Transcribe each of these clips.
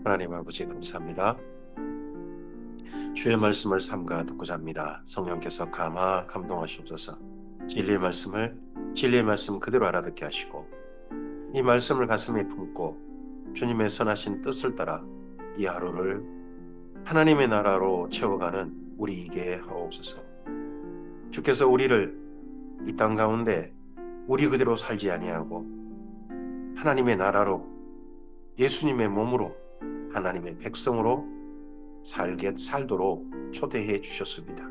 하나님 아버지 감사합니다. 주의 말씀을 삼가 듣고자 합니다. 성령께서 감동하시옵소서. 진리의 말씀 그대로 알아듣게 하시고 이 말씀을 가슴에 품고 주님의 선하신 뜻을 따라 이 하루를 하나님의 나라로 채워가는 우리에게 하옵소서. 주께서 우리를 이 땅 가운데 우리 그대로 살지 아니하고 하나님의 나라로 예수님의 몸으로 하나님의 백성으로 살도록 초대해 주셨습니다.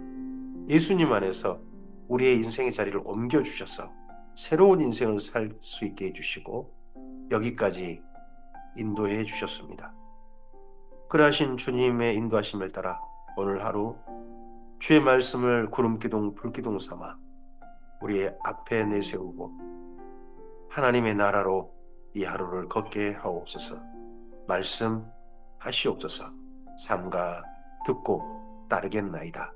예수님 안에서 우리의 인생의 자리를 옮겨주셔서 새로운 인생을 살 수 있게 해주시고 여기까지 인도해 주셨습니다. 그러하신 주님의 인도하심을 따라 오늘 하루 주의 말씀을 구름기둥 불기둥 삼아 우리의 앞에 내세우고 하나님의 나라로 이 하루를 걷게 하옵소서. 말씀하시옵소서. 삼가 듣고 따르겠나이다.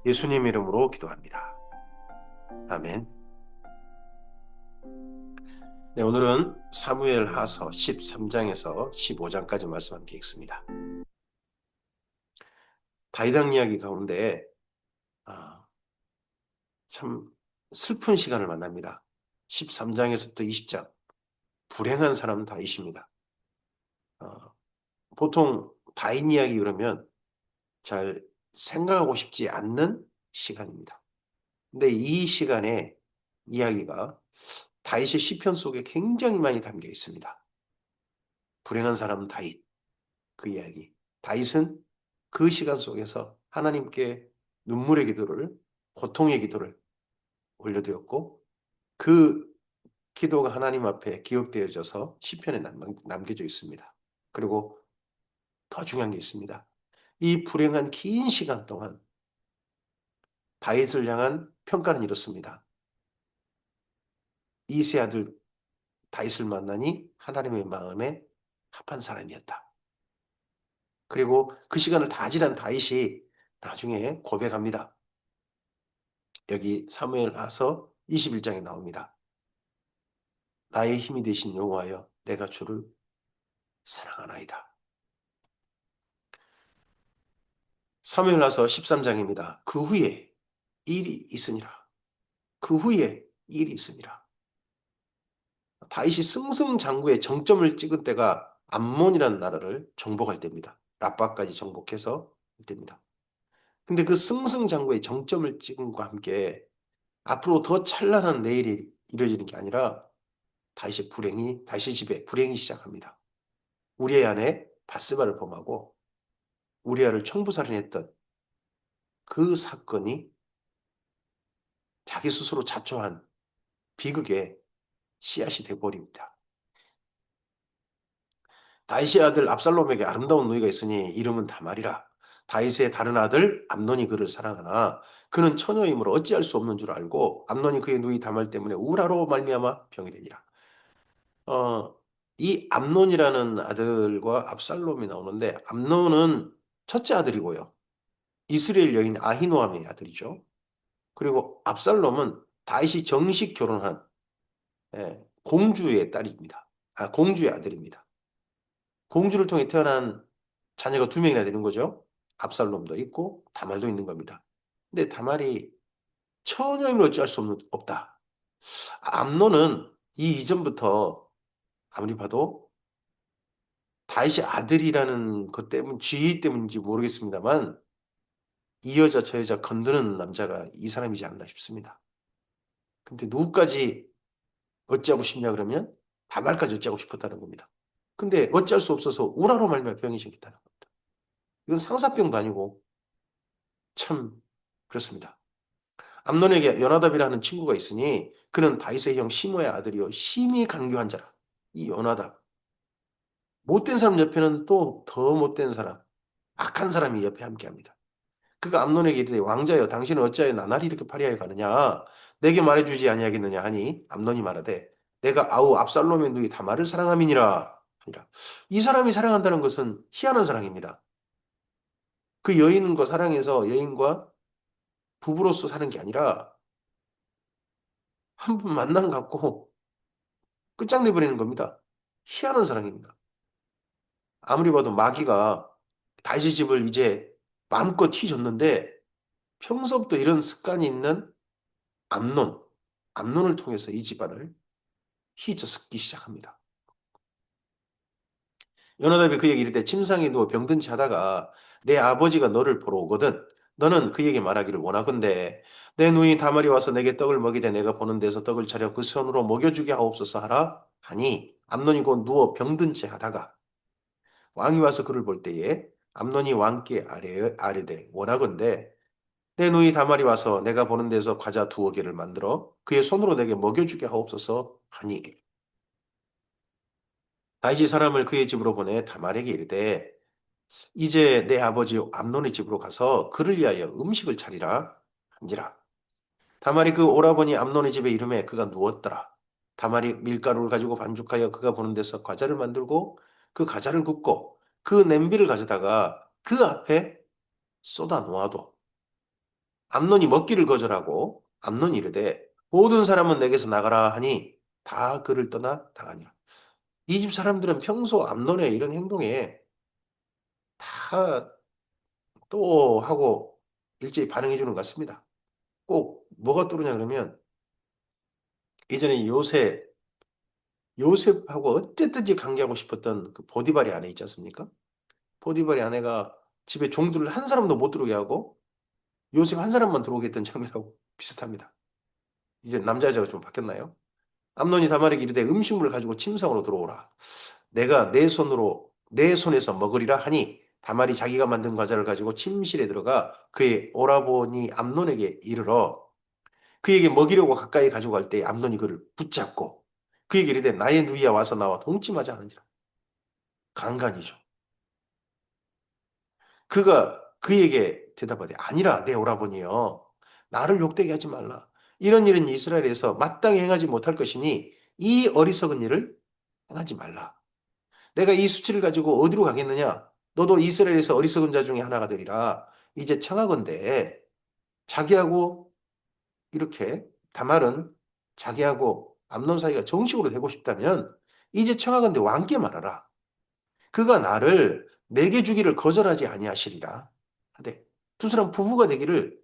예수님 이름으로 기도합니다. 아멘. 네, 오늘은 사무엘하서 13장에서 15장까지 말씀 함께 읽습니다. 다윗왕 이야기 가운데 참 슬픈 시간을 만납니다. 13장에서부터 20장 불행한 사람 다윗입니다. 보통 다윗 이야기 그러면 잘 생각하고 싶지 않는 시간입니다. 근데 이 시간에 이야기가 다윗의 시편 속에 굉장히 많이 담겨 있습니다. 불행한 사람 다윗, 그 이야기. 다윗은 그 시간 속에서 하나님께 눈물의 기도를, 고통의 기도를 올려드렸고 그 기도가 하나님 앞에 기억되어져서 시편에 남겨져 있습니다. 그리고 더 중요한 게 있습니다. 이 불행한 긴 시간 동안 다윗을 향한 평가는 이렇습니다. 이세 아들 다윗을 만나니 하나님의 마음에 합한 사람이었다. 그리고 그 시간을 다 지난 다윗이 나중에 고백합니다. 여기 사무엘하서 21장에 나옵니다. 나의 힘이 되신 여호와여 내가 주를 사랑하나이다. 사무엘하서 13장입니다. 그 후에 일이 있으니라. 그 후에 일이 있으니라. 다윗이 승승장구의 정점을 찍은 때가 암몬이라는 나라를 정복할 때입니다. 라빠까지 정복해서 때입니다. 근데 그 승승장구의 정점을 찍음과 함께 앞으로 더 찬란한 내일이 이루어지는 게 아니라 다윗의 집에 불행이 시작합니다. 우리의 아내 바스바를 범하고 우리아를 총부살인했던 그 사건이 자기 스스로 자초한 비극의 씨앗이 되어버립니다. 다윗의 아들 압살롬에게 아름다운 누이가 있으니 이름은 다말이라. 다윗의 다른 아들 암논이 그를 사랑하나 그는 처녀이므로 어찌할 수 없는 줄 알고 암논이 그의 누이 다말 때문에 우라로 말미암아 병이 되니라. 이 암논이라는 아들과 압살롬이 나오는데 암논은 첫째 아들이고요. 이스라엘 여인 아히노암의 아들이죠. 그리고 압살롬은 다윗이 정식 결혼한 공주의 딸입니다. 공주의 아들입니다. 공주를 통해 태어난 자녀가 두 명이나 되는 거죠. 압살롬도 있고 다말도 있는 겁니다. 근데 다말이 처녀임을 어찌할 수 없다. 암논은 이 이전부터 아무리 봐도 다윗의 아들이라는 것 때문, 지위 때문인지 모르겠습니다만 이 여자 저 여자 건드는 남자가 이 사람이지 않나 싶습니다. 근데 누구까지 어찌하고 싶냐 그러면 다말까지 어찌하고 싶었다는 겁니다. 근데 어찌할 수 없어서 우라로 말미암아 병이 생겼다는 겁니다. 이건 상사병도 아니고 참 그렇습니다. 암논에게 요나답이라는 친구가 있으니 그는 다윗의 형 시므의 아들이요 심히 간교한 자라. 이 요나답 못된 사람 옆에는 또 더 못된 사람 악한 사람이 옆에 함께합니다. 그가 암논에게 이르되 왕자여 당신은 어찌하여 나날이 이렇게 파리하여 가느냐 내게 말해주지 아니하겠느냐 하니 암논이 말하되 내가 아우 압살롬의 누이 다말을 사랑함이니라 하니라. 이 사람이 사랑한다는 것은 희한한 사랑입니다. 그 여인과 사랑해서 여인과 부부로서 사는 게 아니라 한 번 만남 갖고 끝장내버리는 겁니다. 희한한 사랑입니다. 아무리 봐도 마귀가 다윗의 집을 이제 마음껏 휘줬는데 평소부터 이런 습관이 있는 암논, 암논을 통해서 이 집안을 휘저쓰기 시작합니다. 요나답이 그에게 이르되 침상에 누워 병든 채 하다가 내 아버지가 너를 보러 오거든 너는 그에게 말하기를 원하건대 내 누이 다말이 와서 내게 떡을 먹이되 내가 보는 데서 떡을 차려 그 손으로 먹여주게 하옵소서 하라 하니 암논이 곧 누워 병든 채 하다가 왕이 와서 그를 볼 때에 암논이 왕께 아뢰되 원하건대 내 누이 다말이 와서 내가 보는 데서 과자 두어 개를 만들어 그의 손으로 내게 먹여주게 하옵소서 하니 다윗이 사람을 그의 집으로 보내 다말에게 이르되 이제 내 아버지 암논의 집으로 가서 그를 위하여 음식을 차리라 한지라. 다말이 그 오라버니 암논의 집에 이름에 그가 누웠더라. 다말이 밀가루를 가지고 반죽하여 그가 보는 데서 과자를 만들고 그 과자를 굽고 그 냄비를 가져다가 그 앞에 쏟아 놓아도 암논이 먹기를 거절하고 암논이 이르되 모든 사람은 내게서 나가라 하니 다 그를 떠나 나가니라. 이 집 사람들은 평소 암논의 이런 행동에 다 또 하고 일제히 반응해 주는 것 같습니다. 꼭 뭐가 떠오르냐 그러면 예전에 요셉하고 어쨌든지 관계하고 싶었던 그 보디발의 아내 있지 않습니까? 보디발의 아내가 집에 종들을 한 사람도 못 들어오게 하고 요셉 한 사람만 들어오게 했던 장면하고 비슷합니다. 이제 남자 여자가 좀 바뀌었나요? 암논이 다말에게 이르되 음식물을 가지고 침상으로 들어오라. 내가 내 손에서 먹으리라 하니 다말이 자기가 만든 과자를 가지고 침실에 들어가 그의 오라버니 암논에게 이르러 그에게 먹이려고 가까이 가져갈 때 암논이 그를 붙잡고 그에게 이르되 나의 누이야 와서 나와 동침하자 하는지라. 간간이죠. 그가 그에게 대답하되 아니라 내 오라버니여 나를 욕되게 하지 말라. 이런 일은 이스라엘에서 마땅히 행하지 못할 것이니 이 어리석은 일을 행하지 말라. 내가 이 수치를 가지고 어디로 가겠느냐? 너도 이스라엘에서 어리석은 자 중에 하나가 되리라. 이제 청하건대 자기하고 이렇게 다말은 자기하고 암논 사이가 정식으로 되고 싶다면 이제 청하건대 왕께 말하라. 그가 나를 내게 주기를 거절하지 아니하시리라. 하되 두 사람 부부가 되기를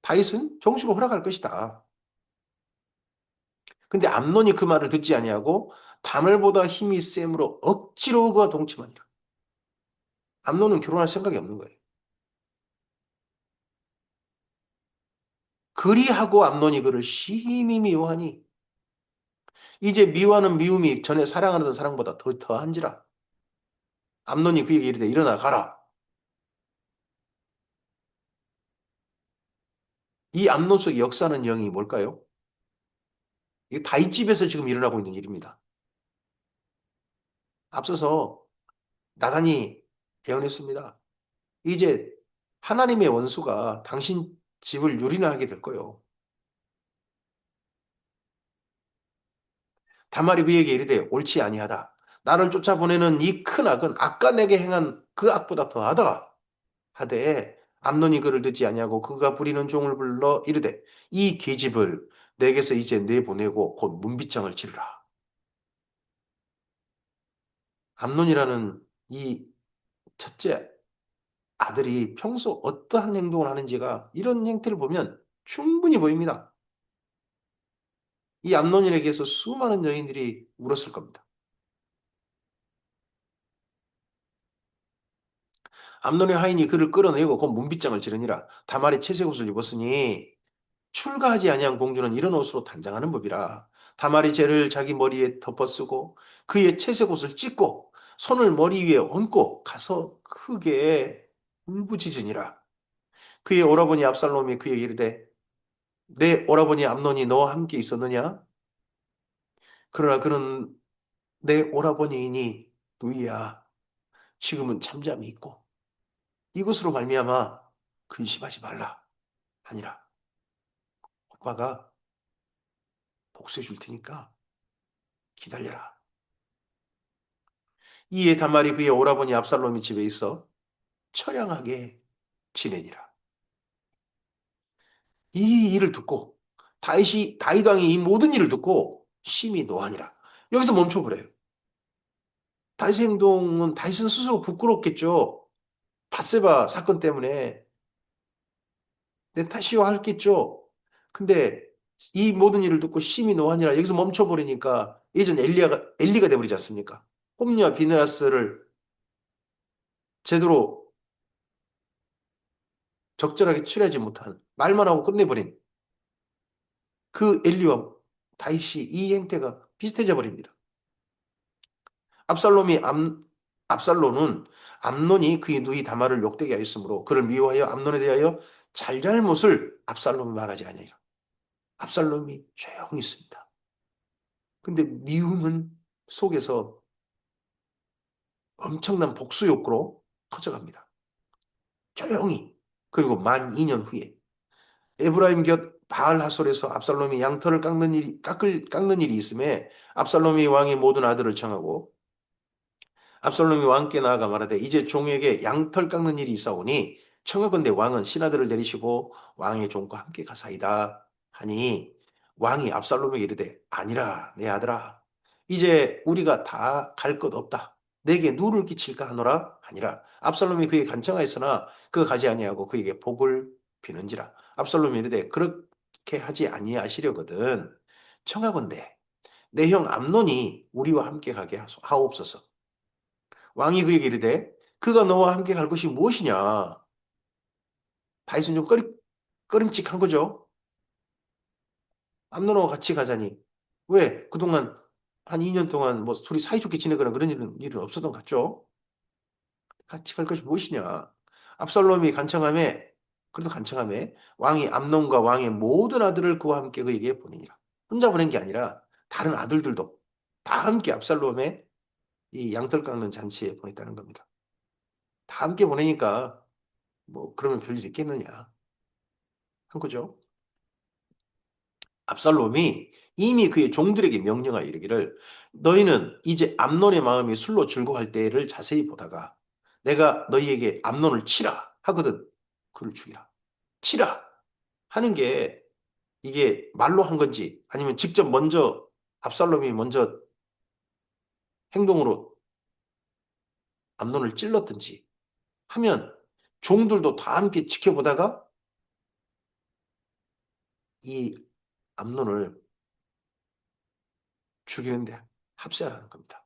다윗은 정식으로 허락할 것이다. 근데 암논이 그 말을 듣지 아니하고 다말보다 힘이 셈으로 억지로 그와 동침하니라. 암논은 결혼할 생각이 없는 거예요. 그리하고 암논이 그를 심히 미워하니 이제 미워하는 미움이 전에 사랑하던 사랑보다 더 더한지라. 암논이 그에게 이르되 일어나 가라. 이 암논 속의 역사는 영이 뭘까요? 이 다윗 집에서 지금 일어나고 있는 일입니다. 앞서서 나단이 예언했습니다. 이제 하나님의 원수가 당신 집을 유린하게 될 거요. 다말이 그에게 이르되 옳지 아니하다. 나를 쫓아보내는 이 큰 악은 아까 내게 행한 그 악보다 더하다. 하되 암논이 그를 듣지 아니하고 그가 부리는 종을 불러 이르되 이 계집을 내게서 이제 내보내고 곧 문빗장을 치르라. 암논이라는 이 첫째 아들이 평소 어떠한 행동을 하는지가 이런 행태를 보면 충분히 보입니다. 이 암논인에게서 수많은 여인들이 울었을 겁니다. 암논의 하인이 그를 끌어내고 곧 문빗장을 지르니라. 다말이 채색 옷을 입었으니 출가하지 아니한 공주는 이런 옷으로 단장하는 법이라. 다말이 죄를 자기 머리에 덮어쓰고 그의 채색 옷을 찢고 손을 머리 위에 얹고 가서 크게 울부짖으니라. 그의 오라버니 압살롬이 그에게 이르되 내 오라버니 암논이 너와 함께 있었느냐? 그러나 그는 내 오라버니이니 누이야. 지금은 잠잠히 있고 이것으로 말미암아 근심하지 말라 하니라. 오빠가 복수해 줄 테니까 기다려라. 이에 다말이 그의 오라버니 압살롬이 집에 있어 처량하게 지내니라. 이 일을 듣고 다윗 왕이 이 모든 일을 듣고 심히 노하니라. 여기서 멈춰보래요. 다윗의 행동은 다윗은 스스로 부끄럽겠죠. 밧세바 사건 때문에 내 탓이와 했겠죠. 근데 이 모든 일을 듣고 심히 노하니라 여기서 멈춰버리니까 예전 엘리가 돼버리지 않습니까? 홈리와 비느하스를 제대로 적절하게 처리하지 못한 말만 하고 끝내버린 그 엘리와 다윗이 이 행태가 비슷해져 버립니다. 압살롬이 압살롬은 암논이 그의 누이 다말을 욕되게 하였으므로 그를 미워하여 암논에 대하여 잘잘못을 압살롬이 말하지 아니하리라. 압살롬이 조용히 있습니다. 근데 미움은 속에서 엄청난 복수 욕구로 터져갑니다. 조용히. 그리고 만 2년 후에 에브라임 곁 바알 하솔에서 압살롬이 양털을 깎는 일이 있음에 압살롬이 왕의 모든 아들을 청하고 압살롬이 왕께 나아가 말하되 이제 종에게 양털 깎는 일이 있사오니 청하건대 왕은 신하들을 내리시고 왕의 종과 함께 가사이다 하니 왕이 압살롬에게 이르되 아니라 내 아들아 이제 우리가 다 갈 것 없다 내게 누를 끼칠까 하노라 아니라 압살롬이 그에게 간청하였으나 그가 가지 아니하고 그에게 복을 비는지라 압살롬이 이르되 그렇게 하지 아니하시려거든 청하건대 내 형 암논이 우리와 함께 가게 하옵소서. 왕이 그에게 이르되 그가 너와 함께 갈 것이 무엇이냐? 다윗은 좀 꺼림칙한 거죠. 암논과 같이 가자니. 왜? 그동안 한 2년 동안 뭐 둘이 사이좋게 지내거나 그런 일은 없었던 것 같죠? 같이 갈 것이 무엇이냐? 압살롬이 간청함에 그래도 간청함에 왕이 암논과 왕의 모든 아들을 그와 함께 그에게 보내니라. 혼자 보낸 게 아니라 다른 아들들도 다 함께 압살롬의 이 양털 깎는 잔치에 보냈다는 겁니다. 다 함께 보내니까 뭐 그러면 별일 있겠느냐 한 거죠. 압살롬이 이미 그의 종들에게 명령하여 이르기를 너희는 이제 암논의 마음이 술로 즐거할 때를 자세히 보다가 내가 너희에게 암논을 치라 하거든 그를 죽이라. 치라 하는 게 이게 말로 한 건지 아니면 직접 먼저 압살롬이 먼저 행동으로 암논을 찔렀든지 하면 종들도 다 함께 지켜보다가 이 암논을 죽이는데 합세하라는 겁니다.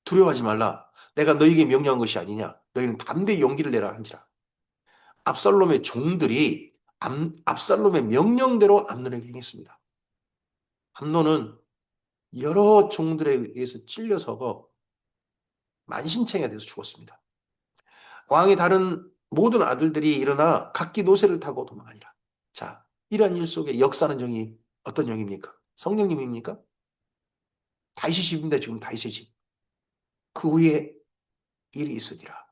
두려워하지 말라. 내가 너희에게 명령한 것이 아니냐. 너희는 담대히 용기를 내라 한지라. 압살롬의 종들이 압살롬의 명령대로 암논에게 행했습니다. 암논은 여러 종들에 의해서 찔려서 만신창이가 돼서 죽었습니다. 왕의 다른 모든 아들들이 일어나 각기 노새를 타고 도망하니라. 자, 이러한 일 속에 역사는 영이 어떤 영입니까? 성령님입니까? 다윗의 집인데 지금 다윗의 집. 그 후에 일이 있으니라.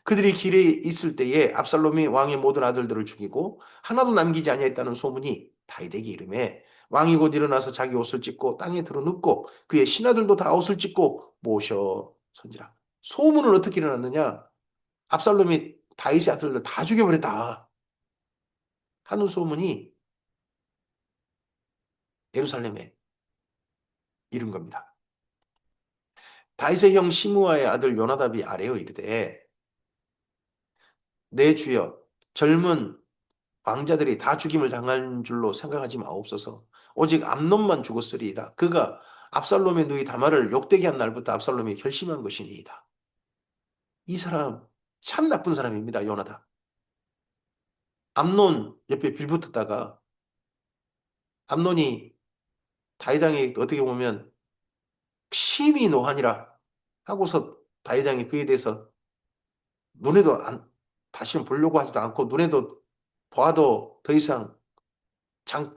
그들이 길에 있을 때에 압살롬이 왕의 모든 아들들을 죽이고 하나도 남기지 아니했다는 소문이 다윗에게 이르매 왕이 곧 일어나서 자기 옷을 찢고 땅에 들어 눕고 그의 신하들도 다 옷을 찢고 모셔 선지라. 소문은 어떻게 일어났느냐? 압살롬이 다윗의 아들들 다 죽여버렸다 하는 소문이 예루살렘에 이른 겁니다. 다윗의 형 시므아의 아들 요나답이 아뢰어 이르되 내 주여 젊은 왕자들이 다 죽임을 당한 줄로 생각하지 마옵소서. 오직 암논만 죽었으리이다. 그가 압살롬의 누이 다말을 욕되게 한 날부터 압살롬이 결심한 것이니이다. 이 사람 참 나쁜 사람입니다. 요나다. 암논 옆에 빌붙었다가 암논이 다윗왕이 어떻게 보면 심히 노하니라 하고서 다윗왕이 그에 대해서 눈에도 다시는 보려고 하지도 않고 눈에도 봐도 더 이상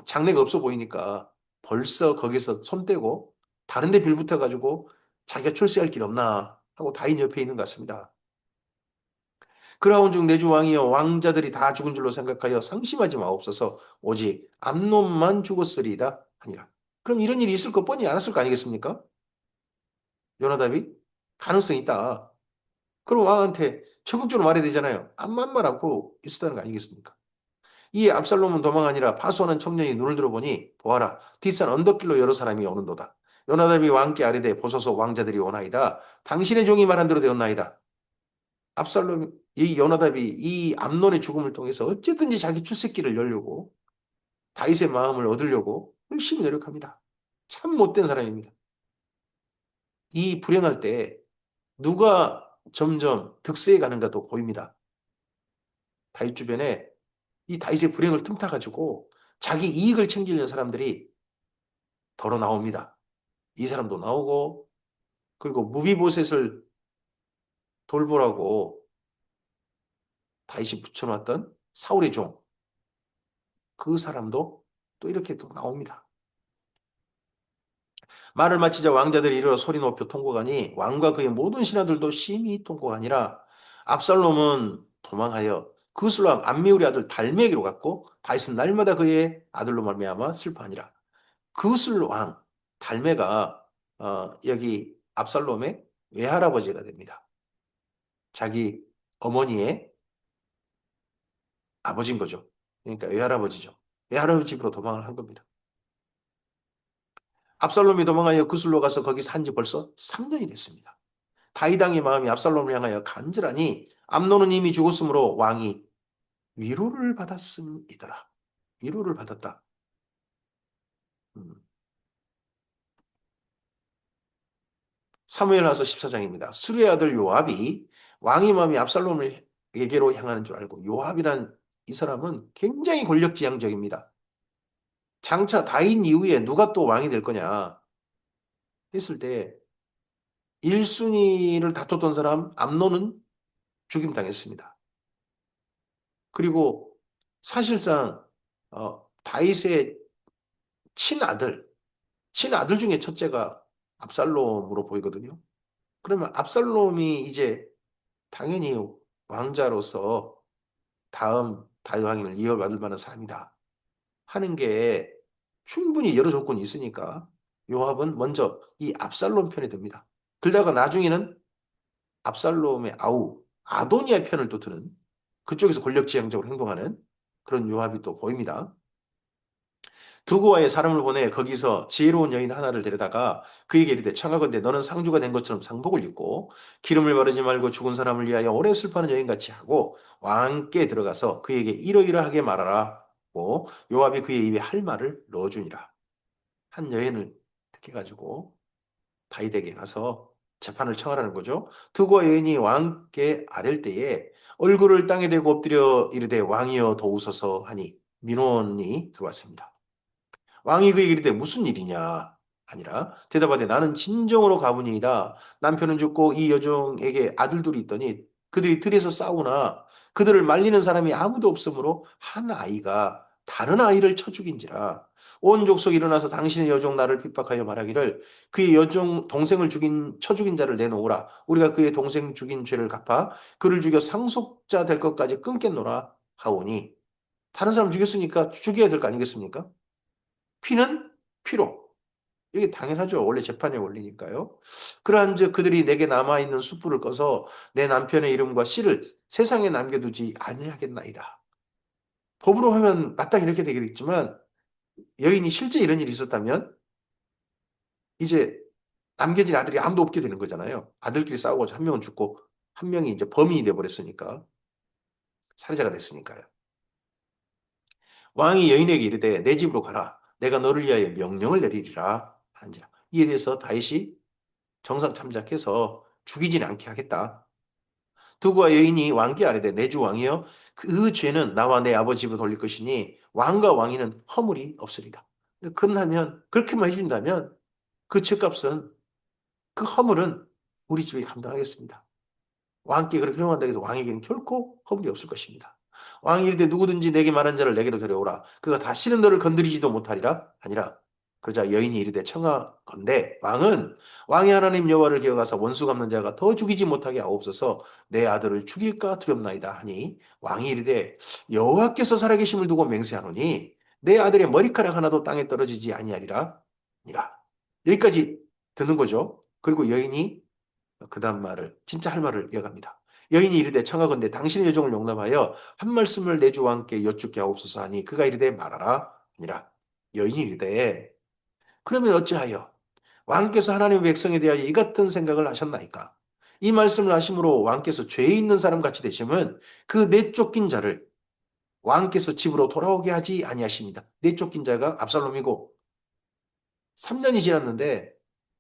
장래가 없어 보이니까 벌써 거기서 손 떼고 다른 데 빌붙어가지고 자기가 출세할 길 없나 하고 다인 옆에 있는 것 같습니다. 그라온중 내주 왕이여 왕자들이 다 죽은 줄로 생각하여 상심하지 마옵소서 오직 암논만 죽었으리이다 하니라. 그럼 이런 일이 있을 것 뻔히 알았을 거 아니겠습니까? 요나답이 가능성이 있다. 그럼 왕한테 적극적으로 말해야 되잖아요. 암만 말 않고 있었다는 거 아니겠습니까? 이에 압살롬은 도망하니라 파수하는 청년이 눈을 들어보니 보아라 뒷산 언덕길로 여러 사람이 오는도다. 요나답이 왕께 아뢰되 보소서 왕자들이 오나이다. 당신의 종이 말한 대로 되었나이다. 압살롬 이 요나답이 이 암논의 죽음을 통해서 어쨌든지 자기 출세길을 열려고 다윗의 마음을 얻으려고 열심히 노력합니다. 참 못된 사람입니다. 이 불행할 때 누가 점점 득세해 가는가도 보입니다. 다윗 주변에 이 다윗의 불행을 틈타가지고 자기 이익을 챙기려는 사람들이 더러 나옵니다. 이 사람도 나오고 그리고 무비보셋을 돌보라고 다윗이 붙여놨던 사울의 종 그 사람도 또 이렇게 또 나옵니다. 말을 마치자 왕자들이 이르러 소리 높여 통곡하니 왕과 그의 모든 신하들도 심히 통곡하니라. 압살롬은 도망하여 그슬 왕 암미울의 아들 달메에게로 갔고 다윗은 날마다 그의 아들로 말미암아 슬퍼하니라. 그슬 왕 달메가 여기 압살롬의 외할아버지가 됩니다. 자기 어머니의 아버지인 거죠. 그러니까 외할아버지죠. 외할아버지 집으로 도망을 한 겁니다. 압살롬이 도망하여 구슬로 가서 거기 산 지 벌써 3년이 됐습니다. 다윗 왕의 마음이 압살롬을 향하여 간절하니 암논은 이미 죽었으므로 왕이 위로를 받았음이더라. 위로를 받았다. 사무엘하서 14장입니다. 수르의 아들 요압이 왕의 마음이 압살롬에게로 향하는 줄 알고 요압이란 이 사람은 굉장히 권력지향적입니다. 장차 다윗 이후에 누가 또 왕이 될 거냐 했을 때 1순위를 다퉜던 사람 암논은 죽임당했습니다. 그리고 사실상 다윗의 친아들 중에 첫째가 압살롬으로 보이거든요. 그러면 압살롬이 이제 당연히 왕자로서 다음 다윗 왕위를 이어받을 만한 사람이다 하는 게 충분히 여러 조건이 있으니까 요압은 먼저 이 압살롬 편에 듭니다. 그러다가 나중에는 압살롬의 아우 아도니아의 편을 또 드는 그쪽에서 권력지향적으로 행동하는 그런 요압이 또 보입니다. 두고와의 사람을 보내 거기서 지혜로운 여인 하나를 데려다가 그에게 이르되 청하건대 너는 상주가 된 것처럼 상복을 입고 기름을 바르지 말고 죽은 사람을 위하여 오래 슬퍼하는 여인같이 하고 왕께 들어가서 그에게 이러이러하게 말하라 고 요압이 그의 입에 할 말을 넣어주니라. 한 여인을 택해가지고 다윗에게 가서 재판을 청하라는 거죠. 두고와 여인이 왕께 아랠 때에 얼굴을 땅에 대고 엎드려 이르되 왕이여 도우소서 하니 민원이 들어왔습니다. 왕이 그에게 이르되 무슨 일이냐 하니라 대답하되 나는 진정으로 가문이이다. 남편은 죽고 이 여종에게 아들들이 있더니 그들이 들에서 싸우나 그들을 말리는 사람이 아무도 없으므로 한 아이가 다른 아이를 쳐 죽인지라. 온 족속이 일어나서 당신의 여종 나를 핍박하여 말하기를 그의 여종 동생을 쳐 죽인 자를 내놓으라. 우리가 그의 동생 죽인 죄를 갚아 그를 죽여 상속자 될 것까지 끊겠노라 하오니 다른 사람 죽였으니까 죽여야 될 거 아니겠습니까? 피는 피로. 이게 당연하죠. 원래 재판의 원리니까요. 그러한즉 그들이 내게 남아있는 숯불을 꺼서 내 남편의 이름과 씨를 세상에 남겨두지 아니하겠나이다. 법으로 하면 마땅히 이렇게 되겠지만 여인이 실제 이런 일이 있었다면 이제 남겨진 아들이 아무도 없게 되는 거잖아요. 아들끼리 싸우고 한 명은 죽고 한 명이 이제 범인이 돼버렸으니까 살해자가 됐으니까요. 왕이 여인에게 이르되 내 집으로 가라. 내가 너를 위하여 명령을 내리리라 한지라. 이에 대해서 다윗이 정상 참작해서 죽이지는 않게 하겠다. 두고와 여인이 왕께 아뢰되 내 주 왕이여 그 죄는 나와 내 아버지 집으로 돌릴 것이니 왕과 왕위는 허물이 없으리다. 그러면 그렇게만 해준다면 그 죄값은 그 허물은 우리 집이 감당하겠습니다. 왕께 그렇게 허용한다고 해서 왕에게는 결코 허물이 없을 것입니다. 왕이 이르되 누구든지 내게 말한 자를 내게로 데려오라. 그가 다시는 너를 건드리지도 못하리라 하니라. 그러자 여인이 이르되 청하건대 왕은 왕의 하나님 여호와를 기억하사 원수 갚는 자가 더 죽이지 못하게 하옵소서. 내 아들을 죽일까 두렵나이다 하니 왕이 이르되 여호와께서 살아계심을 두고 맹세하노니 내 아들의 머리카락 하나도 땅에 떨어지지 아니하리라 니라. 여기까지 듣는 거죠. 그리고 여인이 그 다음 말을 진짜 할 말을 이어갑니다. 여인이 이르되 청하건대 당신의 여종을 용납하여 한 말씀을 내 주 왕께 여쭙게 하옵소서 하니 그가 이르되 말하라 아니라 여인이 이르되 그러면 어찌하여 왕께서 하나님의 백성에 대하여 이 같은 생각을 하셨나이까? 이 말씀을 하심으로 왕께서 죄 있는 사람 같이 되시면 그 내쫓긴 자를 왕께서 집으로 돌아오게 하지 아니하십니다. 내쫓긴 자가 압살롬이고 3년이 지났는데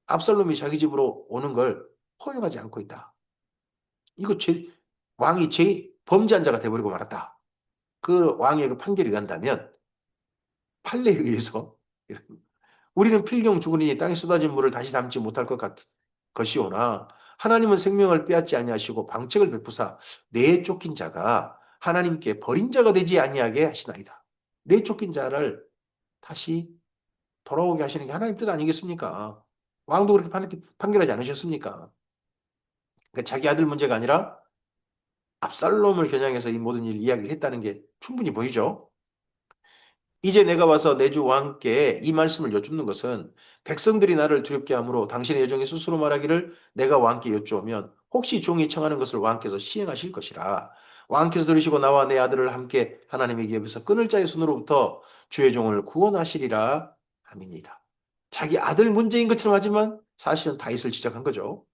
압살롬이 자기 집으로 오는 걸 허용하지 않고 있다. 이거 왕이 범죄한 자가 돼버리고 말았다. 그 왕의 그 판결이 간다면 판례에 의해서 우리는 필경 죽으니 땅에 쏟아진 물을 다시 담지 못할 것이오나 하나님은 생명을 빼앗지 아니하시고 방책을 베푸사 내쫓긴 자가 하나님께 버린 자가 되지 아니하게 하시나이다. 내쫓긴 자를 다시 돌아오게 하시는 게 하나님 뜻 아니겠습니까? 왕도 그렇게 판결하지 않으셨습니까? 그러니까 자기 아들 문제가 아니라 압살롬을 겨냥해서 이 모든 이야기를 했다는 게 충분히 보이죠? 이제 내가 와서 내 주 왕께 이 말씀을 여쭙는 것은 백성들이 나를 두렵게 하므로 당신의 여종이 스스로 말하기를 내가 왕께 여쭈오면 혹시 종이 청하는 것을 왕께서 시행하실 것이라 왕께서 들으시고 나와 내 아들을 함께 하나님의 기업에서 끊을 자의 손으로부터 주의 종을 구원하시리라 함이니이다. 자기 아들 문제인 것처럼 하지만 사실은 다윗을 지적한 거죠.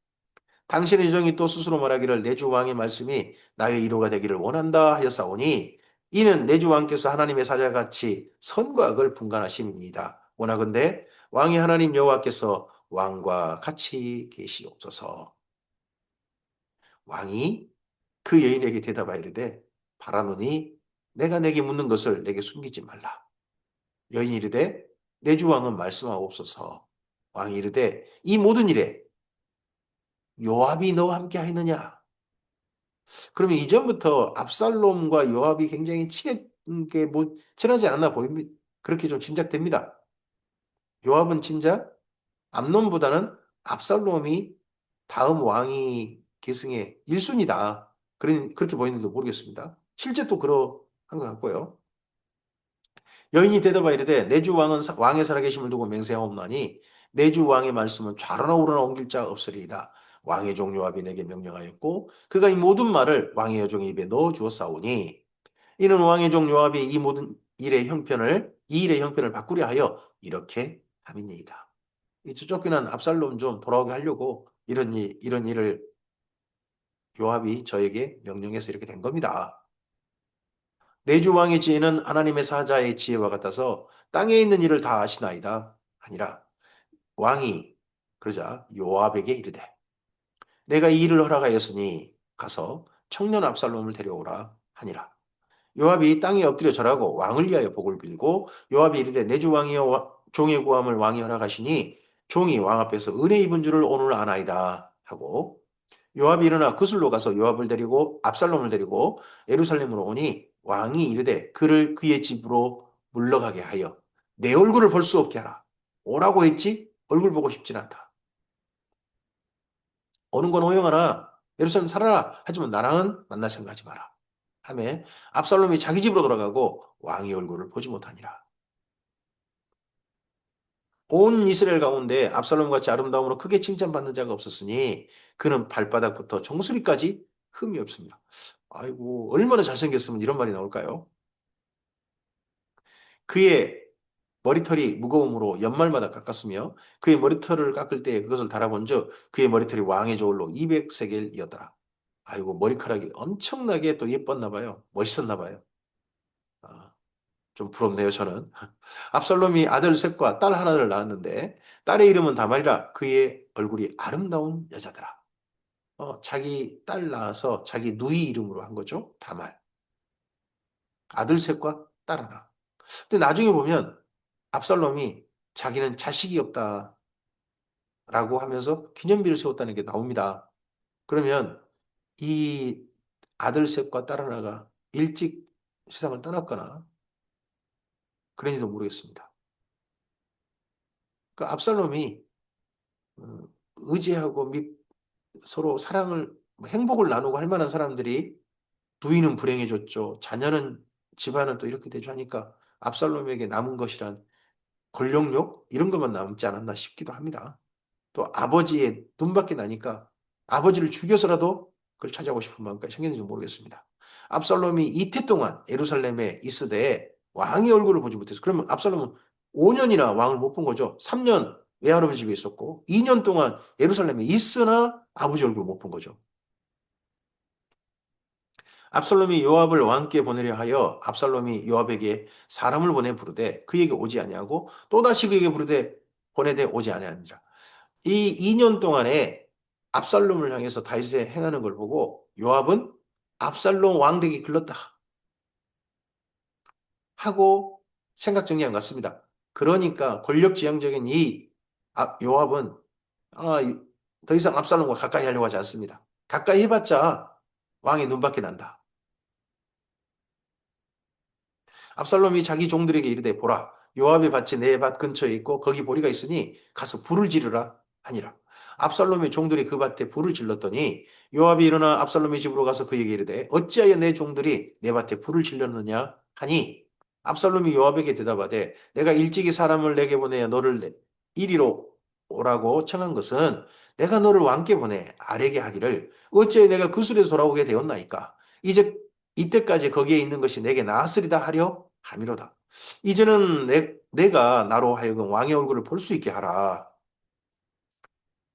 당신의 여종이 또 스스로 말하기를 내 주 왕의 말씀이 나의 위로가 되기를 원한다 하였사오니 이는 내 주 왕께서 하나님의 사자같이 선과 악을 분간하심이니이다. 원하건대 왕의 하나님 여호와께서 왕과 같이 계시옵소서. 왕이 그 여인에게 대답하여 이르되 바라노니 내가 내게 묻는 것을 내게 숨기지 말라. 여인이 이르되 내 주 왕은 말씀하옵소서. 왕이 이르되 이 모든 일에 요압이 너와 함께 하였느냐? 그러면 이전부터 압살롬과 요압이 굉장히 친하지 않았나 보입니다. 그렇게 좀 짐작됩니다. 요압은 진작 암논보다는 압살롬이 다음 왕이 계승의 1순위다. 그렇게 보이는지도 모르겠습니다. 실제 또 그러한 것 같고요. 여인이 대답하여 이르되 내 주 왕은 왕의 살아계심을 두고 맹세하옵나니 내 주 왕의 말씀은 좌로나 우로나 옮길 자 없으리이다. 왕의 종 요압이 내게 명령하였고 그가 이 모든 말을 왕의 여종의 입에 넣어 주었사오니 이는 왕의 종 요압이 이 일의 형편을 바꾸려 하여 이렇게 함이니이다. 이 쫓겨난 압살롬 좀 돌아오게 하려고 이런 일을 요압이 저에게 명령해서 이렇게 된 겁니다. 내주 왕의 지혜는 하나님의 사자의 지혜와 같아서 땅에 있는 일을 다 아시나이다. 아니라 왕이 그러자 요압에게 이르되 내가 이 일을 허락하였으니 가서 청년 압살롬을 데려오라 하니라. 요압이 땅에 엎드려 절하고 왕을 위하여 복을 빌고 요압이 이르되 내 주 왕이여 종의 구함을 왕이 허락하시니 종이 왕 앞에서 은혜 입은 줄을 오늘 아나이다 하고 요압이 일어나 그술로 가서 요압을 데리고 압살롬을 데리고 예루살렘으로 오니 왕이 이르되 그를 그의 집으로 물러가게 하여 내 얼굴을 볼 수 없게 하라. 오라고 했지 얼굴 보고 싶진 않다. 오는 건 허용하라. 예루살렘 살아라. 하지만 나랑은 만날 생각하지 마라. 하매 압살롬이 자기 집으로 돌아가고 왕의 얼굴을 보지 못하니라. 온 이스라엘 가운데 압살롬같이 아름다움으로 크게 칭찬받는 자가 없었으니 그는 발바닥부터 정수리까지 흠이 없습니다. 아이고 얼마나 잘생겼으면 이런 말이 나올까요? 그의 머리털이 무거움으로 연말마다 깎았으며 그의 머리털을 깎을 때 그것을 달아본즉 그의 머리털이 왕의 저울로 200세겔이었더라. 아이고 머리카락이 엄청나게 또 예뻤나 봐요. 멋있었나 봐요. 아, 좀 부럽네요 저는. 압살롬이 아들 셋과 딸 하나를 낳았는데 딸의 이름은 다말이라 그의 얼굴이 아름다운 여자더라. 자기 딸 낳아서 자기 누이 이름으로 한 거죠. 다말. 아들 셋과 딸 하나. 근데 나중에 보면 압살롬이 자기는 자식이 없다라고 하면서 기념비를 세웠다는 게 나옵니다. 그러면 이 아들 셋과 딸 하나가 일찍 세상을 떠났거나 그런지도 모르겠습니다. 그 압살롬이 의지하고 서로 사랑을 행복을 나누고 할 만한 사람들이 누이는 불행해졌죠. 자녀는 집안은 또 이렇게 되죠 하니까 압살롬에게 남은 것이란 권력욕 이런 것만 남지 않았나 싶기도 합니다. 또 아버지의 눈밖에 나니까 아버지를 죽여서라도 그걸 찾아오고 싶은 마음까지 생겼는지 모르겠습니다. 압살롬이 이태 동안 예루살렘에 있으되 왕의 얼굴을 보지 못해서 그러면 압살롬은 5년이나 왕을 못 본 거죠. 3년 외할아버지 집에 있었고 2년 동안 예루살렘에 있으나 아버지 얼굴을 못 본 거죠. 압살롬이 요압을 왕께 보내려 하여 압살롬이 요압에게 사람을 보내 부르되 그에게 오지 아니하고 또다시 그에게 부르되 보내되 오지 아니하니라. 이 2년 동안에 압살롬을 향해서 다윗이 행하는 걸 보고 요압은 압살롬 왕되기 글렀다 하고 생각 정리한 것 같습니다. 그러니까 권력지향적인 이 요압은 아, 더 이상 압살롬과 가까이 하려고 하지 않습니다. 가까이 해봤자 왕의 눈밖에 난다. 압살롬이 자기 종들에게 이르되 보라 요압의 밭이 내 밭 근처에 있고 거기 보리가 있으니 가서 불을 지르라 하니라. 압살롬의 종들이 그 밭에 불을 질렀더니 요압이 일어나 압살롬의 집으로 가서 그에게 이르되 어찌하여 내 종들이 내 밭에 불을 질렀느냐 하니 압살롬이 요압에게 대답하되 내가 일찍이 사람을 내게 보내어 너를 이리로 오라고 청한 것은 내가 너를 왕께 보내 아뢰게 하기를 어찌하여 내가 그 술에서 돌아오게 되었나이까 이제 이때까지 거기에 있는 것이 내게 나았으리다 하려 함이로다. 이제는 내가 나로 하여금 왕의 얼굴을 볼 수 있게 하라.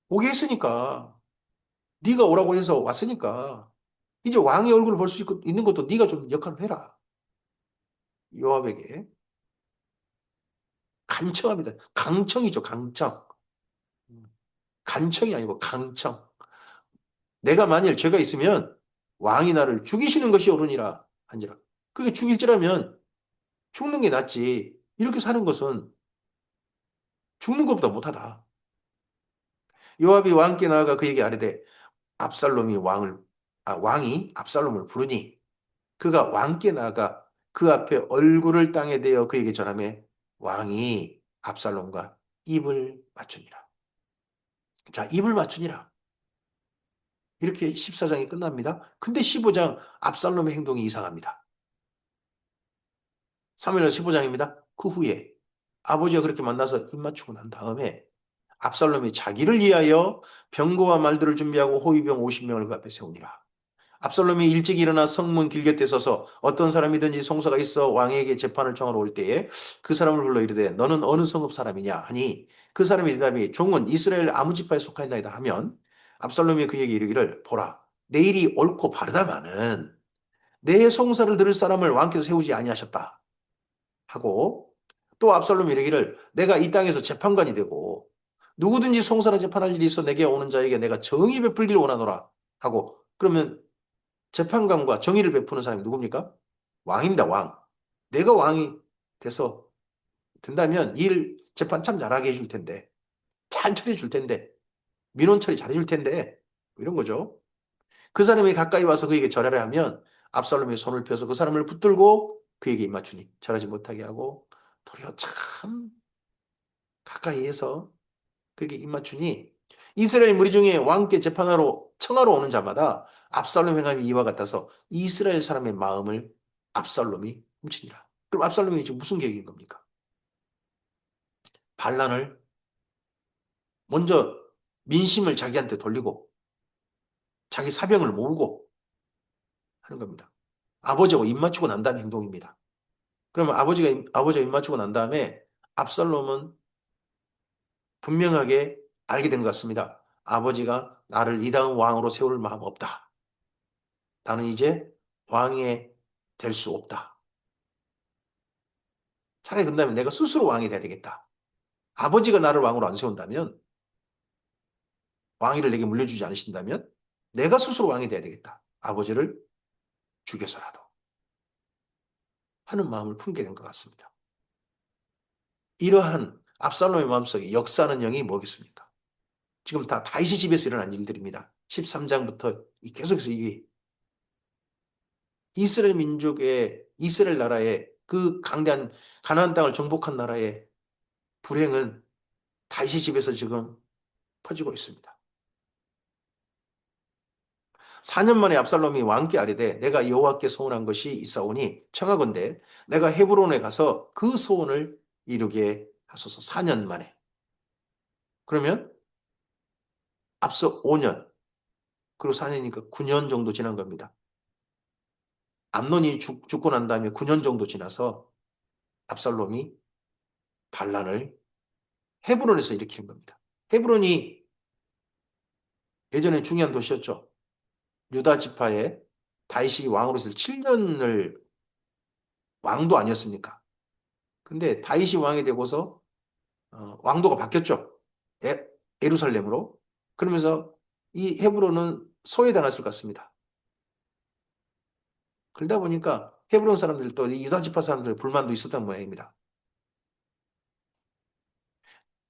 오게 했으니까 네가 오라고 해서 왔으니까 이제 왕의 얼굴을 볼 수 있는 것도 네가 좀 역할을 해라. 요압에게 간청합니다. 강청이죠. 강청. 간청이 아니고 강청. 내가 만일 죄가 있으면 왕이 나를 죽이시는 것이 옳으니라 하니라. 그게 죽일지라면 죽는 게 낫지. 이렇게 사는 것은 죽는 것보다 못하다. 요압이 왕께 나아가 그에게 아뢰되 압살롬이 왕이 압살롬을 부르니 그가 왕께 나아가 그 앞에 얼굴을 땅에 대어 그에게 전하매 왕이 압살롬과 입을 맞추니라. 자, 입을 맞추니라. 이렇게 14장이 끝납니다. 근데 15장 압살롬의 행동이 이상합니다. 3일 15장입니다. 그 후에 아버지가 그렇게 만나서 입 맞추고 난 다음에 압살롬이 자기를 위하여 병거와 말들을 준비하고 호위병 50명을 그 앞에 세우니라. 압살롬이 일찍 일어나 성문 길 곁에 서서 어떤 사람이든지 송사가 있어 왕에게 재판을 청하러 올 때에 그 사람을 불러 이르되 너는 어느 성읍 사람이냐 하니 그 사람의 대답이 종은 이스라엘 아무 지파에 속하였나이다 하면 압살롬이 그에게 이르기를 보라 내 일이 옳고 바르다마는 내 송사를 들을 사람을 왕께서 세우지 아니하셨다 하고 또 압살롬이 이르기를 내가 이 땅에서 재판관이 되고 누구든지 송사나 재판할 일이 있어 내게 오는 자에게 내가 정의 베풀기를 원하노라 하고 그러면 재판관과 정의를 베푸는 사람이 누굽니까? 왕입니다, 왕. 내가 왕이 돼서 된다면 일 재판 참 잘하게 해줄 텐데, 잘 처리해 줄 텐데, 민원 처리 잘해 줄 텐데, 뭐 이런 거죠. 그 사람이 가까이 와서 그에게 절하려 하면 압살롬이 손을 펴서 그 사람을 붙들고 그에게 입맞추니 절하지 못하게 하고 도리어 참 가까이 해서 그에게 입맞추니 이스라엘 무리 중에 왕께 재판하러 청하러 오는 자마다 압살롬 행함이 이와 같아서 이스라엘 사람의 마음을 압살롬이 훔치니라. 그럼 압살롬이 지금 무슨 계획인 겁니까? 반란을 먼저 민심을 자기한테 돌리고 자기 사병을 모으고 하는 겁니다. 아버지하고 입맞추고 난 다음에 행동입니다. 그러면 아버지가 입맞추고 난 다음에 압살롬은 분명하게 알게 된 것 같습니다. 아버지가 나를 이 다음 왕으로 세울 마음 없다. 나는 이제 왕이 될 수 없다. 차라리 그런다면 내가 스스로 왕이 돼야 되겠다. 아버지가 나를 왕으로 안 세운다면, 왕위를 내게 물려주지 않으신다면, 내가 스스로 왕이 돼야 되겠다. 아버지를 죽여서라도. 하는 마음을 품게 된 것 같습니다. 이러한 압살롬의 마음속에 역사하는 영이 뭐겠습니까? 지금 다 다윗의 집에서 일어난 일들입니다. 13장부터 계속해서 이게 이스라엘 민족의 이스라엘 나라의 그 강대한 가나안 땅을 정복한 나라의 불행은 다윗의 집에서 지금 퍼지고 있습니다. 4년 만에 압살롬이 왕께 아뢰되 내가 여호와께 소원한 것이 있사오니 청하건대 내가 헤브론에 가서 그 소원을 이루게 하소서. 4년 만에. 그러면 앞서 5년 그리고 4년이니까 9년 정도 지난 겁니다. 암논이 죽고 난 다음에 9년 정도 지나서 압살롬이 반란을 헤브론에서 일으키는 겁니다. 헤브론이 예전에 중요한 도시였죠. 유다 지파에 다윗이 왕으로 있을 7년을 왕도 아니었습니까? 근데 다윗이 왕이 되고서 왕도가 바뀌었죠. 예루살렘으로. 그러면서 이 헤브론은 소외당했을 것 같습니다. 그러다 보니까 헤브론 사람들도 이 유다 지파 사람들의 불만도 있었던 모양입니다.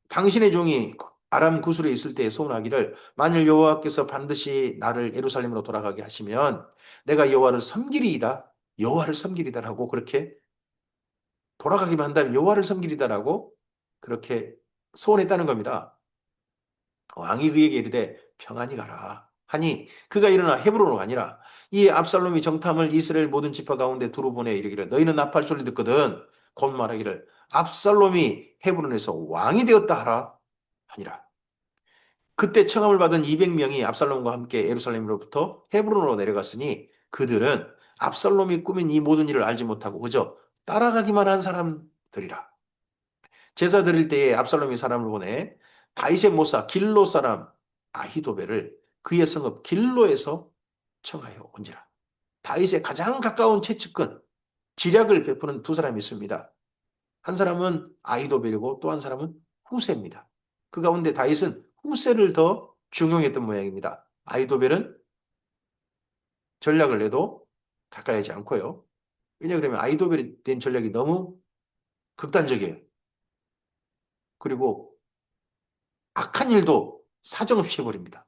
당신의 종이 아람 구술에 있을 때에 소원하기를 만일 여호와께서 반드시 나를 예루살렘으로 돌아가게 하시면 내가 여호와를 섬기리이다. 여호와를 섬기리다라고 그렇게 돌아가기만 한다면 여호와를 섬기리다라고 그렇게 소원했다는 겁니다. 왕이 그에게 이르되 평안히 가라 하니 그가 일어나 헤브론으로 아니라 이 압살롬이 정탐을 이스라엘 모든 지파 가운데 두루 보내 이르기를 너희는 나팔 소리 듣거든 곧 말하기를 압살롬이 헤브론에서 왕이 되었다 하라 하니라. 그때 청함을 받은 200명이 압살롬과 함께 예루살렘으로부터 헤브론으로 내려갔으니 그들은 압살롬이 꾸민 이 모든 일을 알지 못하고 그저 따라가기만 한 사람들이라. 제사 드릴 때에 압살롬이 사람을 보내 다윗의 모사 길로 사람 아히도벨을 그의 성읍 길로에서 청하여 온지라. 다윗의 가장 가까운 최측근 지략을 베푸는 두 사람이 있습니다. 한 사람은 아히도벨이고 또 한 사람은 후세입니다. 그 가운데 다윗은 후세를 더 중용했던 모양입니다. 아히도벨은 전략을 내도 가까이 하지 않고요. 왜냐 그러면 아히도벨이 된 전략이 너무 극단적이에요. 그리고 악한 일도 사정없이 해버립니다.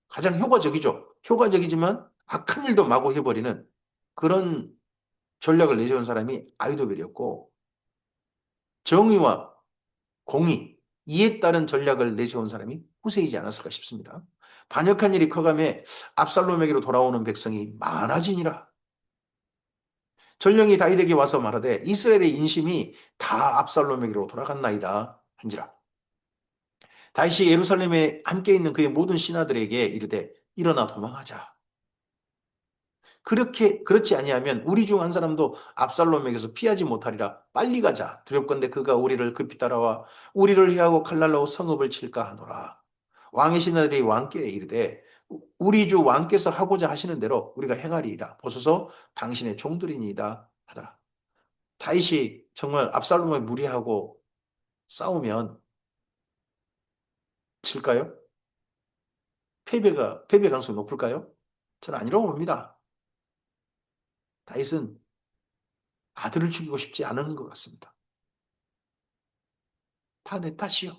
가장 효과적이죠. 효과적이지만 악한 일도 마구 해버리는 그런 전략을 내세운 사람이 아이도벨이었고 정의와 공의, 이에 따른 전략을 내세운 사람이 후세이지 않았을까 싶습니다. 반역한 일이 커감해 압살롬에게로 돌아오는 백성이 많아지니라. 전령이 다윗에게 와서 말하되 이스라엘의 인심이 다 압살롬에게로 돌아갔나이다 한지라. 다윗이 예루살렘에 함께 있는 그의 모든 신하들에게 이르되 일어나 도망하자. 그렇지 아니하면 우리 중 한 사람도 압살롬에게서 피하지 못하리라. 빨리 가자. 두렵건대 그가 우리를 급히 따라와 우리를 해하고 칼날로 성읍을 칠까 하노라. 왕의 신하들이 왕께 이르되 우리 주 왕께서 하고자 하시는 대로 우리가 행하리이다. 보소서 당신의 종들이니이다 하더라. 다윗이 정말 압살롬을 무리하고 싸우면 칠까요? 패배 가능성이 높을까요? 저는 아니라고 봅니다. 다윗은 아들을 죽이고 싶지 않은 것 같습니다. 다 내 탓이요.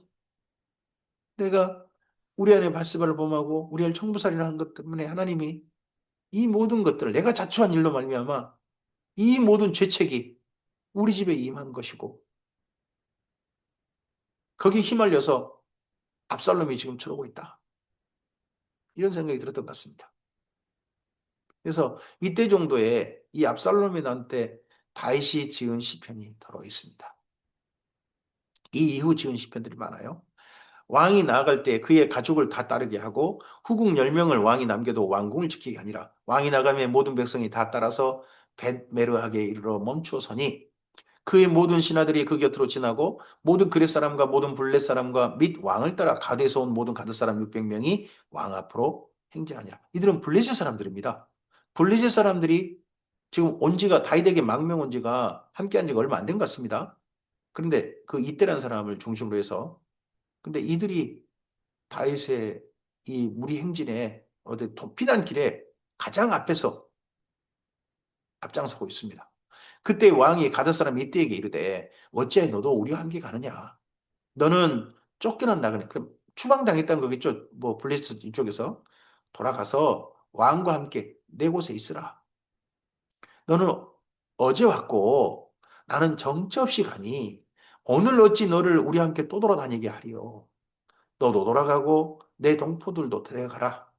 내가 우리 안에 바스바를 범하고 우리 안에 청부살이를 한 것 때문에 하나님이 이 모든 것들을 내가 자초한 일로 말미암아 이 모든 죄책이 우리 집에 임한 것이고 거기에 휘말려서 압살롬이 지금 저러고 있다. 이런 생각이 들었던 것 같습니다. 그래서 이때 정도에 이 압살롬이 난 때 다윗이 지은 시편이 더러 있습니다. 이 이후 지은 시편들이 많아요. 왕이 나아갈 때 그의 가족을 다 따르게 하고 후궁 10명을 왕이 남겨도 왕궁을 지키게 아니라 왕이 나가면 모든 백성이 다 따라서 벳메르하게 이르러 멈추어 서니 그의 모든 신하들이 그 곁으로 지나고 모든 그렛 사람과 모든 블렛 사람과 및 왕을 따라 가드에서 온 모든 가드 사람 600명이 왕 앞으로 행진하니라. 이들은 블레셋 사람들입니다. 블레셋 사람들이 지금 온 지가 다윗에게 망명 온 지가 함께한 지가 얼마 안 된 것 같습니다. 그런데 그 이때라는 사람을 중심으로 해서 근데 이들이 다윗의 이 무리 행진에 어디 피난 길에 가장 앞에서 앞장서고 있습니다. 그때 왕이 가드 사람 이때에게 이르되 어찌하여 너도 우리와 함께 가느냐? 너는 쫓겨난 나그네. 그럼 추방당했다는 거겠죠. 뭐 블레셋 이쪽에서 돌아가서 왕과 함께 내 곳에 있으라. 너는 어제 왔고 나는 정처 없이 가니 오늘 어찌 너를 우리와 함께 또 돌아다니게 하리요. 너도 돌아가고 내 동포들도 데려가라.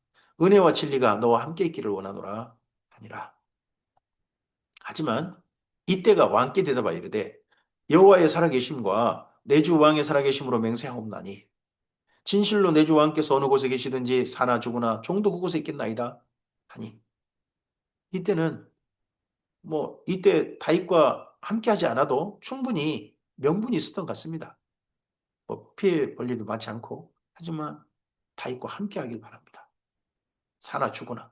은혜와 진리가 너와 함께 있기를 원하노라 하니라. 하지만 이때가 왕께 대답하여 이르되 여호와의 살아계심과 내 주 왕의 살아계심으로 맹세하옵나니 진실로 내 주 왕께서 어느 곳에 계시든지 사나 죽으나 종도 그곳에 있겠나이다 하니 이때는 뭐 이때 다윗과 함께하지 않아도 충분히 명분이 있었던 것 같습니다. 뭐 피해 볼 일도 많지 않고 하지만 다윗과 함께 하길 바랍니다. 사나 죽으나.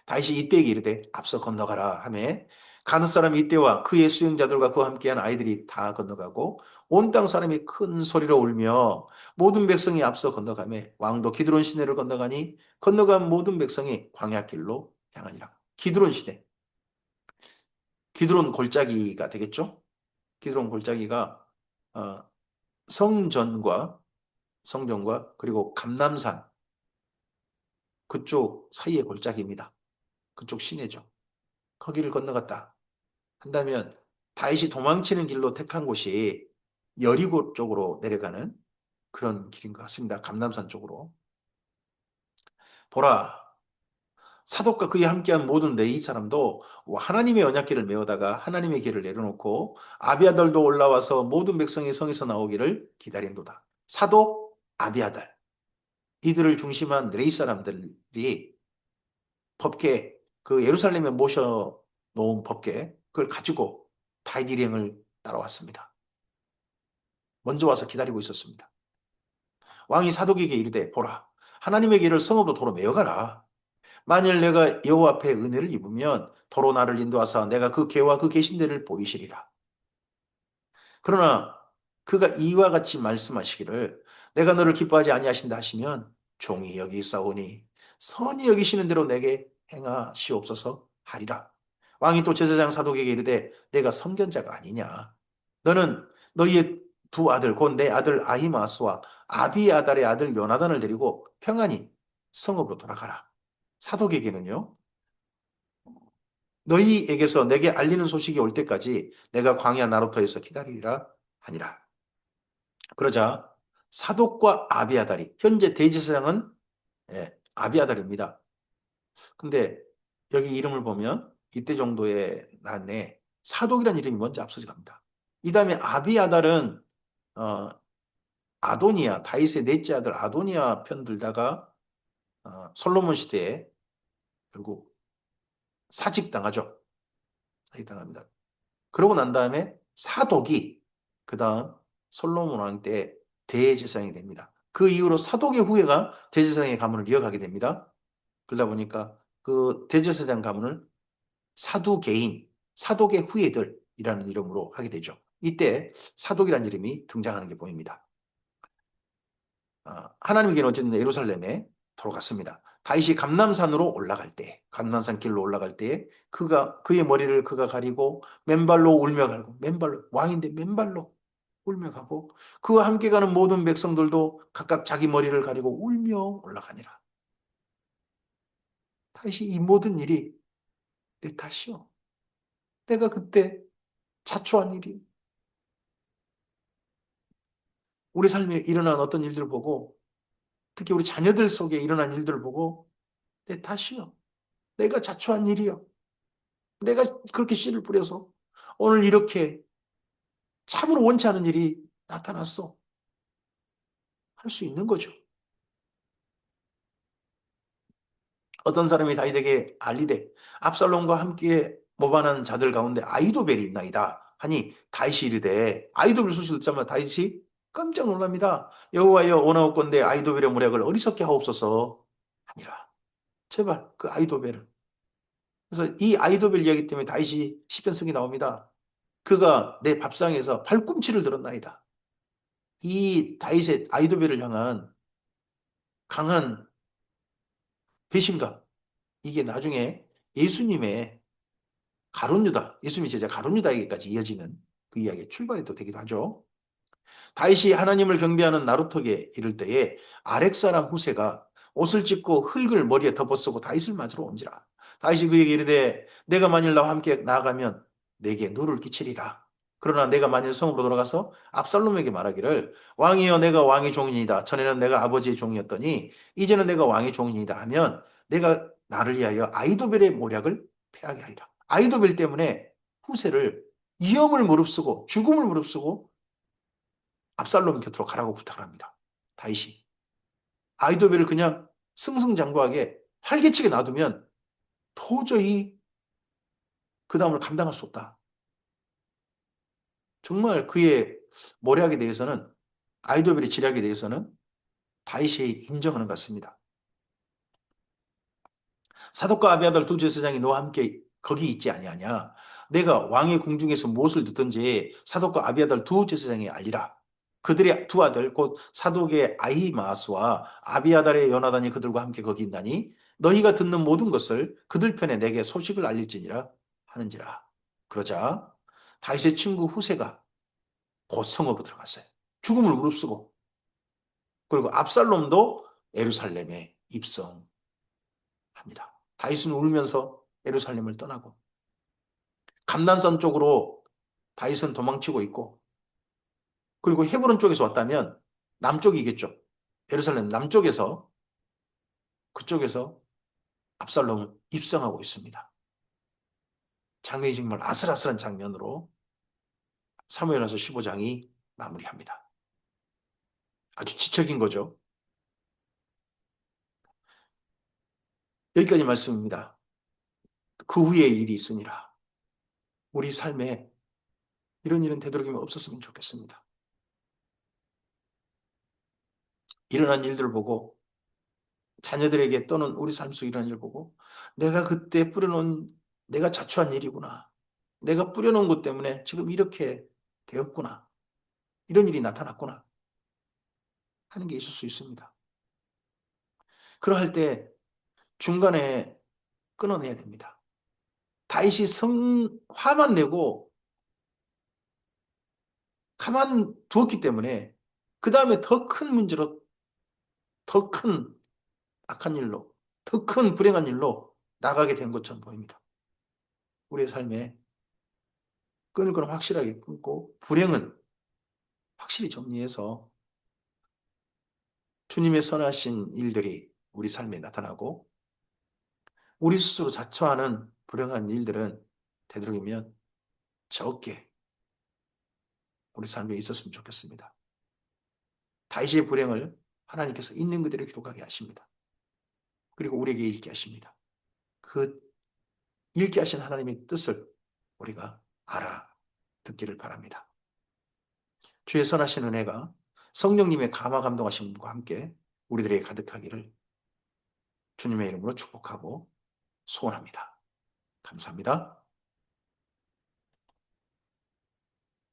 다윗이 이때에게 이르되 앞서 건너가라 하매 가느 사람이 이때와 그의 수행자들과 그와 함께한 아이들이 다 건너가고 온 땅 사람이 큰 소리로 울며 모든 백성이 앞서 건너가매 왕도 기드론 시내를 건너가니 건너간 모든 백성이 광야길로 향하니라. 기드론 시내. 기드론 골짜기가 되겠죠? 기드론 골짜기가 어, 성전과 성전과 그리고 감람산 그쪽 사이의 골짜기입니다. 그쪽 시내죠. 거기를 건너갔다 한다면 다윗이 도망치는 길로 택한 곳이 여리고 쪽으로 내려가는 그런 길인 것 같습니다. 감남산 쪽으로. 보라, 사독과 그에 함께한 모든 레위 사람도 하나님의 언약궤를 메우다가 하나님의 길을 내려놓고 아비아달도 올라와서 모든 백성이 성에서 나오기를 기다린도다. 사독, 아비아달 이들을 중심한 레위 사람들이 법궤 그 예루살렘에 모셔 놓은 법궤 그걸 가지고 다윗 일행을 따라왔습니다. 먼저 와서 기다리고 있었습니다. 왕이 사독에게 이르되 보라 하나님의 길을 성읍으로 도로 메어가라. 만일 내가 여호와 앞에 은혜를 입으면 도로 나를 인도하사 내가 그 궤와 그 계신 데를 보이시리라. 그러나 그가 이와 같이 말씀하시기를 내가 너를 기뻐하지 아니하신다 하시면 종이 여기 있사오니 선히 여기시는 대로 내게 행하시옵소서 하리라. 왕이 또 제사장 사독에게 이르되 내가 선견자가 아니냐. 너는 너희의 두 아들 곧 내 아들 아히마스와 아비아달의 아들 요나단을 데리고 평안히 성읍으로 돌아가라. 사독에게는요. 너희에게서 내게 알리는 소식이 올 때까지 내가 광야 나루터에서 기다리리라 하니라. 그러자 사독과 아비아달이 현재 대제사장은 아비아달입니다. 근데 여기 이름을 보면 이때 정도의 난에 사독이라는 이름이 먼저 앞서지 갑니다. 이 다음에 아비아달은 어, 아도니아 다윗의 넷째 아들 아도니아 편 들다가 솔로몬 시대에 결국 사직당하죠. 사직당합니다. 그러고 난 다음에 사독이 그 다음 솔로몬 왕 때 대제사장이 됩니다. 그 이후로 사독의 후예가 대제사장의 가문을 이어가게 됩니다. 그러다 보니까 그 대제사장 가문을 사두개인, 사독의 후예들이라는 이름으로 하게 되죠. 이때 사독이라는 이름이 등장하는 게 보입니다. 하나님께는 어쨌든 예루살렘에 돌아갔습니다. 다윗이 감람산으로 올라갈 때, 감람산 길로 올라갈 때 그의 머리를 그가 가리고 맨발로 울며 가고 맨발로 왕인데 맨발로 울며 가고 그와 함께 가는 모든 백성들도 각각 자기 머리를 가리고 울며 올라가니라. 다윗이 이 모든 일이 내 탓이요. 내가 그때 자초한 일이 우리 삶에 일어난 어떤 일들을 보고 특히 우리 자녀들 속에 일어난 일들을 보고 내 탓이요. 내가 자초한 일이요. 내가 그렇게 씨를 뿌려서 오늘 이렇게 참으로 원치 않은 일이 나타났어. 할 수 있는 거죠. 어떤 사람이 다윗에게 알리되 압살롬과 함께 모반한 자들 가운데 아이도벨이 있나이다 하니 다윗이 이르되 아이도벨 소식을 듣자마자 다윗이 깜짝 놀랍니다. 여호와여 원하옵건대 아이도벨의 모략을 어리석게 하옵소서 아니라 제발 그 아이도벨을 그래서 이 아이도벨 이야기 때문에 다윗이 시편성이 나옵니다. 그가 내 밥상에서 발꿈치를 들었나이다. 이 다윗의 아이도벨을 향한 강한 배신감 이게 나중에 예수님의 가룟유다 예수님의 제자 가룟유다에게까지 이어지는 그 이야기의 출발이 또 되기도 하죠. 다윗이 하나님을 경배하는 나루터에 이를 때에 아렉 사람 후세가 옷을 찢고 흙을 머리에 덮어쓰고 다윗을 맞으러 온지라. 다윗이 그에게 이르되 내가 만일 나와 함께 나아가면 내게 누를 끼치리라. 그러나 내가 만일 성으로 돌아가서 압살롬에게 말하기를 왕이여 내가 왕의 종이니이다. 전에는 내가 아버지의 종이었더니 이제는 내가 왕의 종이니이다 하면 내가 나를 위하여 아이도벨의 모략을 패하게 하리라. 아이도벨 때문에 후세를 위험을 무릅쓰고 죽음을 무릅쓰고 압살롬 곁으로 가라고 부탁을 합니다. 다윗이. 아이도벨을 그냥 승승장구하게 활개치게 놔두면 도저히 그 다음을 감당할 수 없다. 정말 그의 모략에 대해서는 아히도벨의 지략에 대해서는 다윗이 인정하는 것 같습니다. 사독과 아비아달 두 제사장이 너와 함께 거기 있지 아니하냐? 내가 왕의 궁중에서 무엇을 듣든지 사독과 아비아달 두 제사장이 알리라. 그들의 두 아들 곧 사독의 아히마스와 아비아달의 요나단이 그들과 함께 거기 있나니 너희가 듣는 모든 것을 그들 편에 내게 소식을 알릴지니라 하는지라. 그러자 다윗의 친구 후세가 곧 성읍으로 들어갔어요. 죽음을 무릅쓰고. 그리고 압살롬도 예루살렘에 입성합니다. 다윗은 울면서 예루살렘을 떠나고 감난산 쪽으로 다윗은 도망치고 있고, 그리고 헤브론 쪽에서 왔다면 남쪽이겠죠. 예루살렘 남쪽에서, 그쪽에서 압살롬은 입성하고 있습니다. 장면이 정말 아슬아슬한 장면으로 사무엘하서 15장이 마무리합니다. 아주 지적인 거죠. 여기까지 말씀입니다. 그 후에 일이 있으니라. 우리 삶에 이런 일은 되도록이면 없었으면 좋겠습니다. 일어난 일들을 보고, 자녀들에게 또는 우리 삶 속에 일어난 일을 보고, 내가 그때 뿌려놓은, 내가 자초한 일이구나. 내가 뿌려놓은 것 때문에 지금 이렇게 되었구나. 이런 일이 나타났구나. 하는 게 있을 수 있습니다. 그러할 때 중간에 끊어내야 됩니다. 다윗이 화만 내고 가만 두었기 때문에 그 다음에 더 큰 문제로, 더 큰 악한 일로, 더 큰 불행한 일로 나가게 된 것처럼 보입니다. 우리의 삶에 끊을 건 확실하게 끊고 불행은 확실히 정리해서 주님의 선하신 일들이 우리 삶에 나타나고, 우리 스스로 자처하는 불행한 일들은 되도록이면 적게 우리 삶에 있었으면 좋겠습니다. 다윗의 불행을 하나님께서 있는 그대로 기록하게 하십니다. 그리고 우리에게 읽게 하십니다. 그 읽게 하신 하나님의 뜻을 우리가 알아듣기를 바랍니다. 주의 선하신 은혜가 성령님의 감화 감동하심과 함께 우리들에게 가득하기를 주님의 이름으로 축복하고 소원합니다. 감사합니다.